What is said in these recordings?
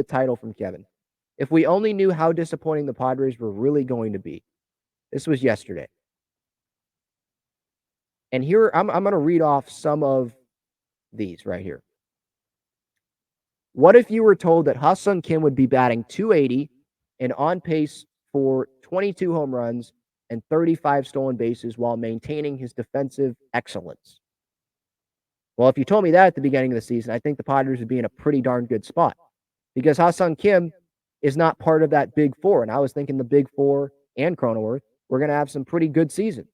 the title from Kevin. If we only knew how disappointing the Padres were really going to be. This was yesterday. And here, I'm going to read off some of these right here. What if you were told that Ha-seong Kim would be batting .280 and on pace for 22 home runs and 35 stolen bases while maintaining his defensive excellence? Well, if you told me that at the beginning of the season, I think the Padres would be in a pretty darn good spot because Ha-seong Kim is not part of that big four. And I was thinking the big four and Cronenworth were going to have some pretty good seasons.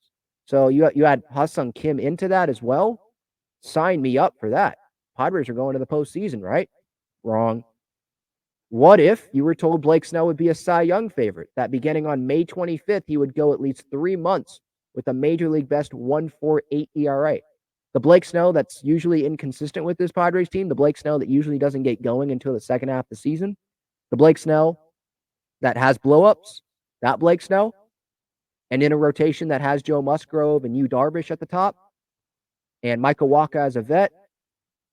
So you add Ha-seong Kim into that as well. Sign me up for that. Padres are going to the postseason, right? Wrong. What if you were told Blake Snell would be a Cy Young favorite, that beginning on May 25th, he would go at least 3 months with a major league best 1.48 ERA? The Blake Snell that's usually inconsistent with this Padres team, the Blake Snell that usually doesn't get going until the second half of the season, the Blake Snell that has blowups, that Blake Snell, and in a rotation that has Joe Musgrove and Yu Darvish at the top, and Michael Wacha as a vet,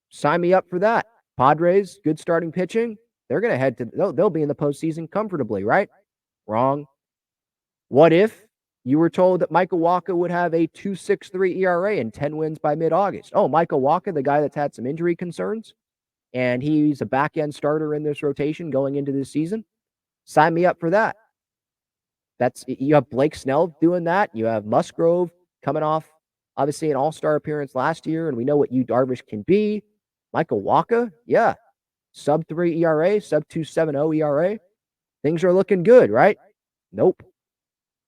sign me up for that. Padres, good starting pitching. They're going to head to, they'll be in the postseason comfortably, right? Wrong. What if you were told that Michael Wacha would have a 2.63 ERA and 10 wins by mid-August? Oh, Michael Wacha, the guy that's had some injury concerns, and he's a back-end starter in this rotation going into this season. Sign me up for that. You have Blake Snell doing that. You have Musgrove coming off, obviously, an all-star appearance last year, and we know what Yu Darvish can be. Michael Wacha, yeah. Sub-3 ERA, sub-2.70 ERA. Things are looking good, right? Nope.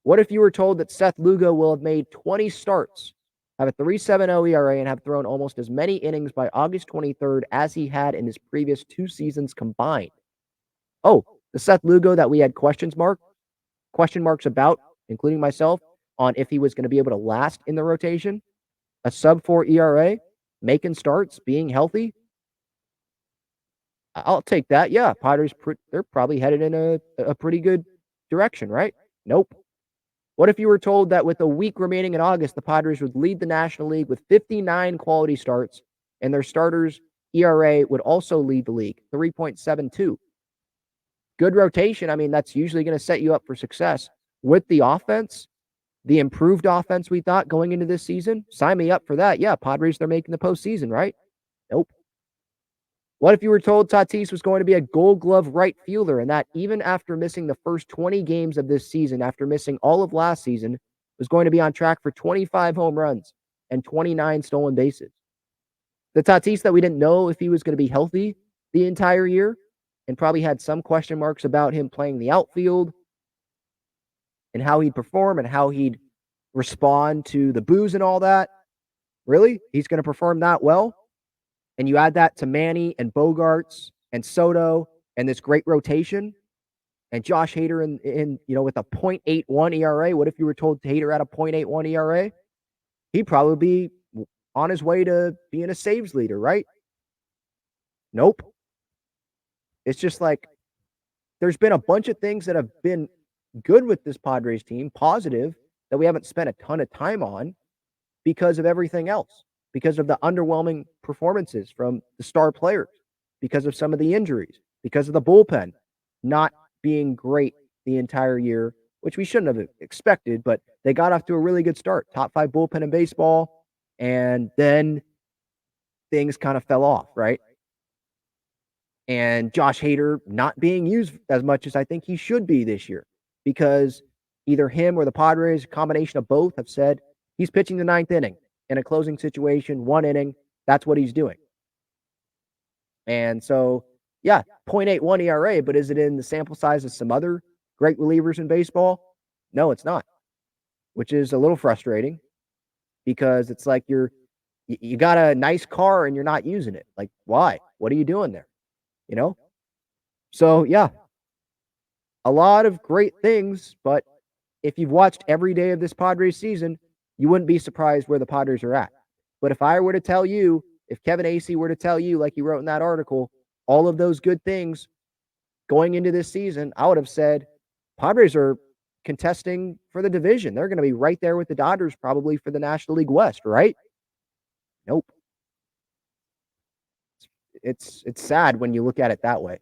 What if you were told that Seth Lugo will have made 20 starts, have a 3.70 ERA, and have thrown almost as many innings by August 23rd as he had in his previous 2 seasons combined? Oh, the Seth Lugo that we had question marks about, including myself, on if he was going to be able to last in the rotation. A sub-4 ERA, making starts, being healthy. I'll take that. Yeah, Padres, they're probably headed in a pretty good direction, right? Nope. What if you were told that with a week remaining in August, the Padres would lead the National League with 59 quality starts, and their starters' ERA would also lead the league, 3.72? Good rotation. I mean, that's usually going to set you up for success. With the offense, the improved offense we thought going into this season, sign me up for that. Yeah, Padres, they're making the postseason, right? Nope. What if you were told Tatis was going to be a Gold Glove right fielder, and that even after missing the first 20 games of this season, after missing all of last season, was going to be on track for 25 home runs and 29 stolen bases? The Tatis that we didn't know if he was going to be healthy the entire year and probably had some question marks about him playing the outfield and how he'd perform and how he'd respond to the boos and all that. Really? He's going to perform that well? And you add that to Manny and Bogarts and Soto and this great rotation and Josh Hader in with a 0.81 ERA. What if you were told Hader had a 0.81 ERA? He'd probably be on his way to being a saves leader, right? Nope. It's just like there's been a bunch of things that have been good with this Padres team, positive, that we haven't spent a ton of time on because of everything else, because of the underwhelming performances from the star players, because of some of the injuries, because of the bullpen not being great the entire year, which we shouldn't have expected, but they got off to a really good start. Top 5 bullpen in baseball, and then things kind of fell off, right? And Josh Hader not being used as much as I think he should be this year because either him or the Padres, a combination of both, have said he's pitching the 9th inning in a closing situation, 1 inning. That's what he's doing. And so, yeah, 0.81 ERA, but is it in the sample size of some other great relievers in baseball? No, it's not, which is a little frustrating because it's like you got a nice car and you're not using it. Like, why? What are you doing there? So, yeah, a lot of great things, but if you've watched every day of this Padres season, you wouldn't be surprised where the Padres are at. But if I were to tell you, if Kevin Acee were to tell you, like he wrote in that article, all of those good things going into this season, I would have said Padres are contesting for the division. They're going to be right there with the Dodgers probably for the National League West, right? Nope. It's sad when you look at it that way.